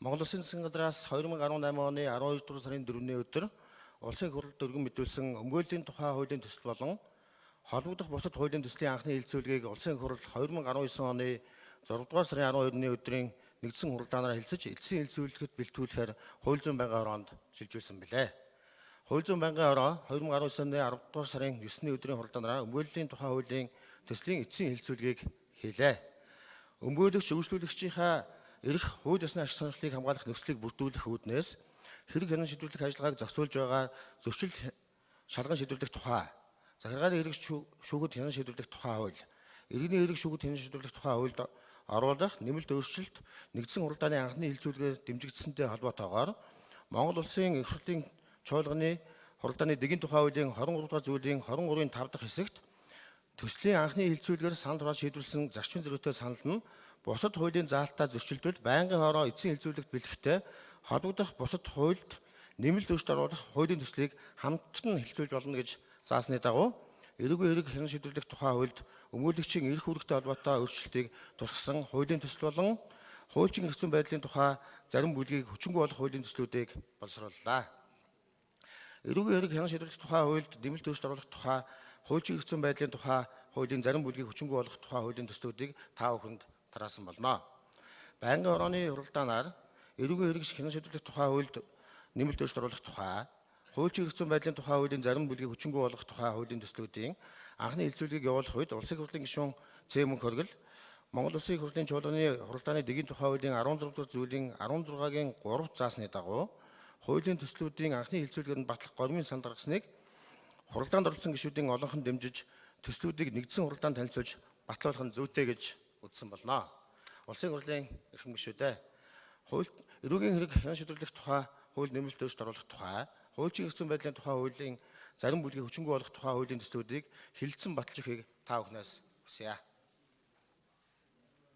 Монгол Улсын засгийн газраас 2018 оны 12 дугаар сарын 4-ний өдөр улсын хурлд өргөн мэдүүлсэн өмгөөллийн тухай хуулийн төсөл болон холбогдох бусад хуулийн төслийн анхны хэлэлцүүлгийг улсын хурл 2019 оны 6 дугаар сарын 12-ны өдрийн нэгдсэн хуралдаанаар хэлэлцэж эцсийн хэлэлцүүлэхэд бэлтгүүлэхээр хууль зүйн байнгын ороонд шилжүүлсэн билээ. Хууль зүйн байнгын ороо 2019 оны 10 дугаар сарын 9-ний өдрийн хуралдаанаар өмгөөллийн тухай хуулийн төслийн эцсийн хэлэлцүүлгийг хийлээ. Өмгөөлөгч үйлчлүүлэгчийнхаа эрх хууль ёсны аж сонирхлыг хамгаалах нөхцөлийг бүрдүүлэх үүднээс хэрэг хянан шийдвэрлэх ажиллагааг зохицуулж байгаа зөрчил шалган шийдвэрлэх тухай, захиргааны эрх шүүхэд хянан шийдвэрлэх тухай хууль, иргэний эрх шүүхэд хянан шийдвэрлэх тухай хуульд оруулах нэмэлт өөрчлөлт нэгдсэн хуралдааны анхны хэлэлцүүлгээр дэмжигдсэнтэй холбоотойгоор Монгол Улсын эрх хурлын чуулганы хуралдааны дэгийн тухай хуулийн 23 дугаар зүйлийн 23-ийн 5 дахь хэсэгт төслийн анхны хэлэлцүүлгээр санал хураалж шийдвэрлсэн зарчмын зорилготой санал нь бусад хуулийн заалтаа зөрчилдвөл байнгын хороо эцсийн хэлэлцүүлэгт бэлтгэхдээ холбогдох бусад хуульд нэмэлт өөрчлөлт оруулах хуулийн төслийг хамтдан хэлэлцүүлж болно гэж заасны дагуу эрүүгийн хэрэг хянан шийдвэрлэх тухай хуульд өмгөөлөгчийн эрх үүрэгтэй холбоотой өөрчлөлтийг тусгасан хуулийн төсөл болон хуульчийн эрх зүйн байдлын тухай зарим бүлгийг хүчингүй болох хуулийн төслүүдийг боловсрууллаа. Эрүүгийн хэрэг хянан шийдвэрлэх тухай хуульд нэмэлт өөрчлөлт оруулах тухай хуульчийн эрх зүйн байдлын тухай хуулийн зарим бүлгийг хүчингүй болох тухай хуулийн төслүүдийг та бүхэнд тараасан болно. Байнгын орооны хуралдаанаар эрүүгийн хэрэг хянан шийдвэрлэх тухай хуульд нэмэлт өөрчлөлт оруулах тухай, хуульчийн эрх зүйн байдлын тухай хуулийн зарим бүлгийг хүчингүй болгох тухай хуулийн төслүүдийн анхны хэлэлцүүлгийг явуулах үед улсын хурлын гишүүн Цэм Хоргил Монгол Улсын хурлын чуулганы хуралдааны дэгийн тухай хуулийн 16 дугаар зүйлийн 16-гийн 3 заасны дагуу хуулийн төслүүдийн анхны хэлэлцүүлгээр нь батлах гормын санал гаргасныг хуралдаанд оролцсон гишүүдийн олонх нь дэмжиж төслүүдийг нэгдсэн хуралдаанд танилцуулж батлуулах нь зүйтэй гэж үзсэн болно. Улсын хурлын эрхэм гишүүдээ хууль эрүүгийн хэрэг хянан шийдвэрлэх тухай хууль нэмэлт өөрчлөлт оруулах тухай, хуульчийн эрх зүйн байдлын тухай хуулийн зарим бүлгийг хүчингүй болгох тухай хуулийн төслүүдийг хэлэлцэн баталж өгөхийг та бүхнээс хүсье.